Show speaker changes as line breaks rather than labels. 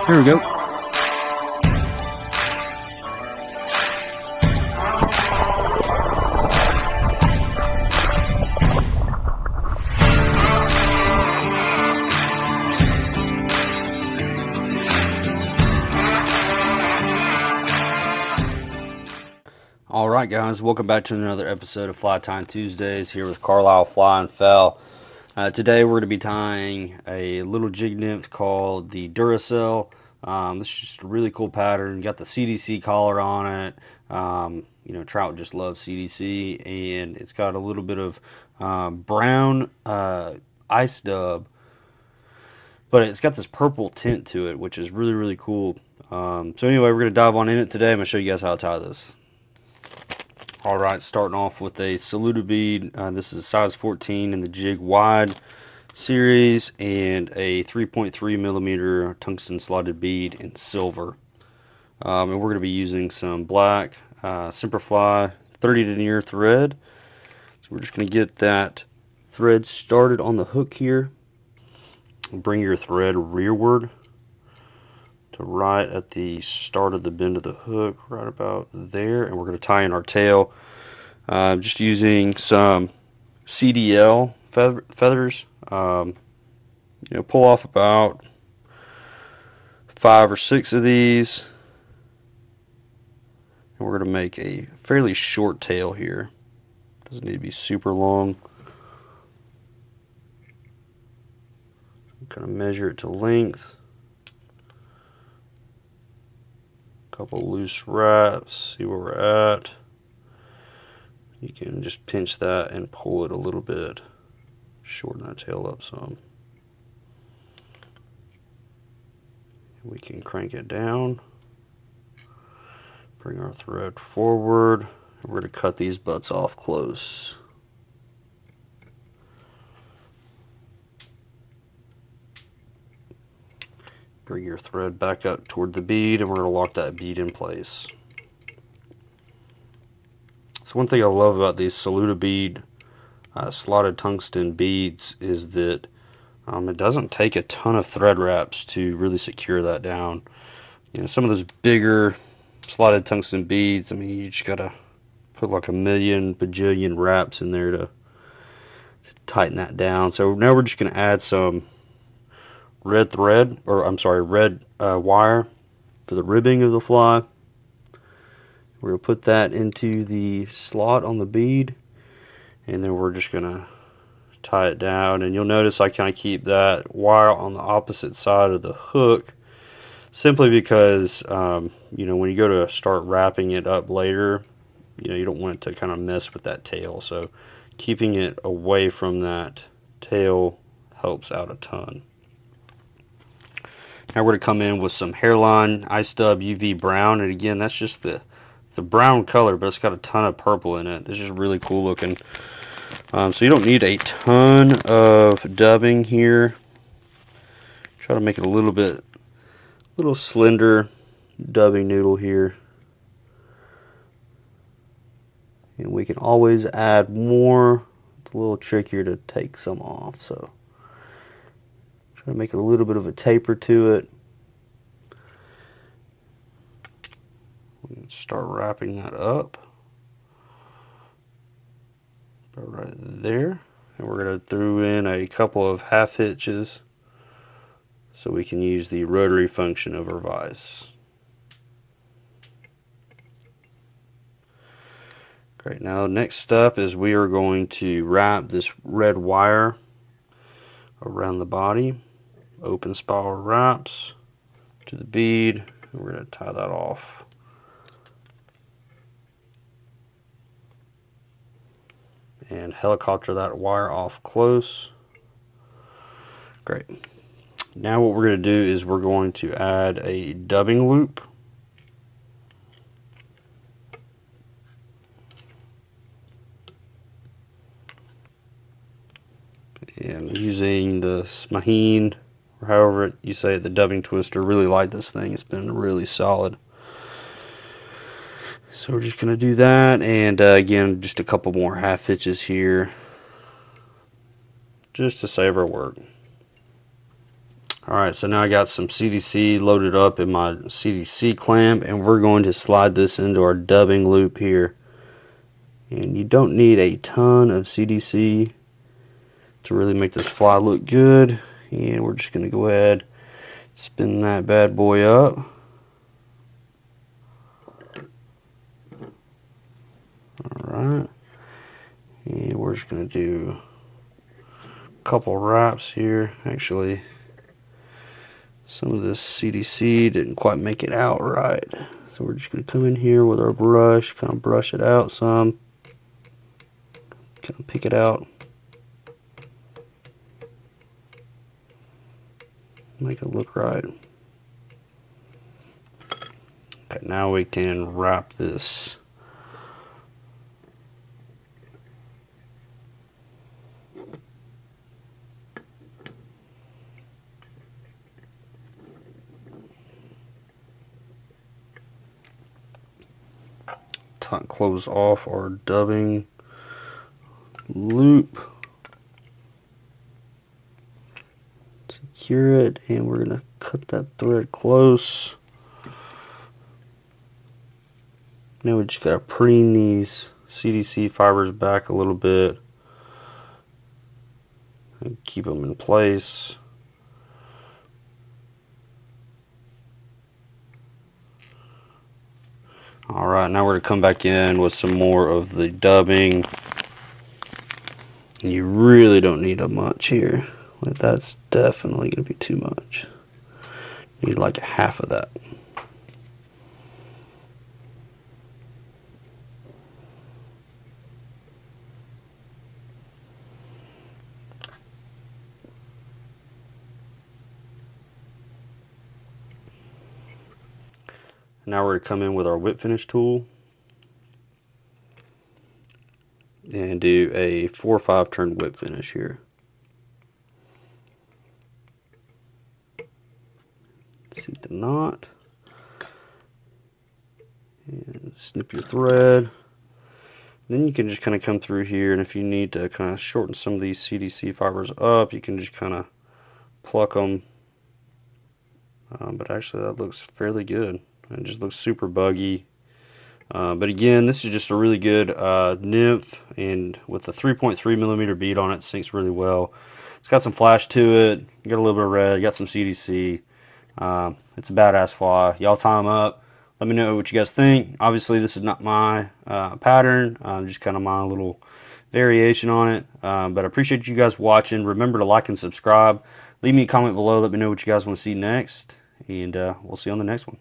Here we go. Alright guys, welcome back to another episode of Fly Tying Tuesdays here with Carlisle Fly and Foul. Today we're going to be tying a little jig nymph called the Duracell. This is just a really cool pattern. Got the CDC collar on it. You know, Trout just loves CDC, and it's got a little bit of brown ice dub, but it's got this purple tint to it, which is really cool. So anyway, we're going to dive on in it today. I'm going to show you guys how to tie this. Alright, starting off with a saluted bead. This is size 14 in the jig wide series, and a 3.3 millimeter tungsten slotted bead in silver. And we're going to be using some black Simperfly 30 denier thread. So we're just going to get that thread started on the hook here. Bring your thread rearward to right at the start of the bend of the hook, right about there, and we're going to tie in our tail. Just using some CDL feathers. You know, pull off about 5 or 6 of these, and we're going to make a fairly short tail here. Doesn't need to be super long. Kind of measure it to length. Couple loose wraps, see where we're at. You can just pinch that and pull it a little bit, shorten that tail up some. We can crank it down, bring our thread forward, and we're going to cut these butts off close. Bring your thread back up toward the bead, and we're going to lock that bead in place. So one thing I love about these saluted bead slotted tungsten beads is that it doesn't take a ton of thread wraps to really secure that down. You know, some of those bigger slotted tungsten beads, I mean, you just got to put like a million bajillion wraps in there to tighten that down. So now we're just going to add some red thread, or I'm sorry, red wire for the ribbing of the fly. We're going to put that into the slot on the bead, and then we're just going to tie it down. And you'll notice I kind of keep that wire on the opposite side of the hook, simply because you know, when you go to start wrapping it up later, you know, you don't want it to kind of mess with that tail. So keeping it away from that tail helps out a ton. Now we're going to come in with some Hairline Ice Dub UV Brown, and again, that's just the brown color, but it's got a ton of purple in it. It's just really cool looking. So you don't need a ton of dubbing here. Try to make it a little slender dubbing noodle here. And we can always add more. It's a little trickier to take some off, so try to make it a little bit of a taper to it. Start wrapping that up right there, and we're going to throw in a couple of half hitches so we can use the rotary function of our vise. Great. Now next step is we are going to wrap this red wire around the body, open spiral wraps to the bead, and we're going to tie that off. And helicopter that wire off close. Great. Now what we're going to do is we're going to add a dubbing loop. And using the Smaheen, or however you say it, the dubbing twister, really like this thing. It's been really solid. So we're just going to do that, and again, just a couple more half hitches here, just to save our work. Alright, so now I got some CDC loaded up in my CDC clamp, and we're going to slide this into our dubbing loop here. And you don't need a ton of CDC to really make this fly look good. And we're just going to go ahead, spin that bad boy up. Alright, and we're just going to do a couple wraps here. Actually, some of this CDC didn't quite make it out right, so we're just going to come in here with our brush, kind of brush it out some, kind of pick it out, make it look right. Okay, now we can wrap this. Close off our dubbing loop, secure it, and we're going to cut that thread close. Now we just got to preen these CDC fibers back a little bit and keep them in place. Alright, now we're going to come back in with some more of the dubbing. You really don't need a much here. Like, that's definitely going to be too much. You need like a half of that. Now we're going to come in with our whip finish tool and do a 4 or 5 turn whip finish here. Seat the knot and snip your thread. Then you can just kind of come through here, and if you need to kind of shorten some of these CDC fibers up, you can just kind of pluck them. But actually that looks fairly good. It just looks super buggy. But again, this is just a really good nymph, and with the 3.3mm bead on it, sinks really well. It's got some flash to it. You got a little bit of red. You got some CDC. It's a badass fly. Y'all tie them up. Let me know what you guys think. Obviously, this is not my pattern. Just kind of my little variation on it. But I appreciate you guys watching. Remember to like and subscribe. Leave me a comment below. Let me know what you guys want to see next. And we'll see you on the next one.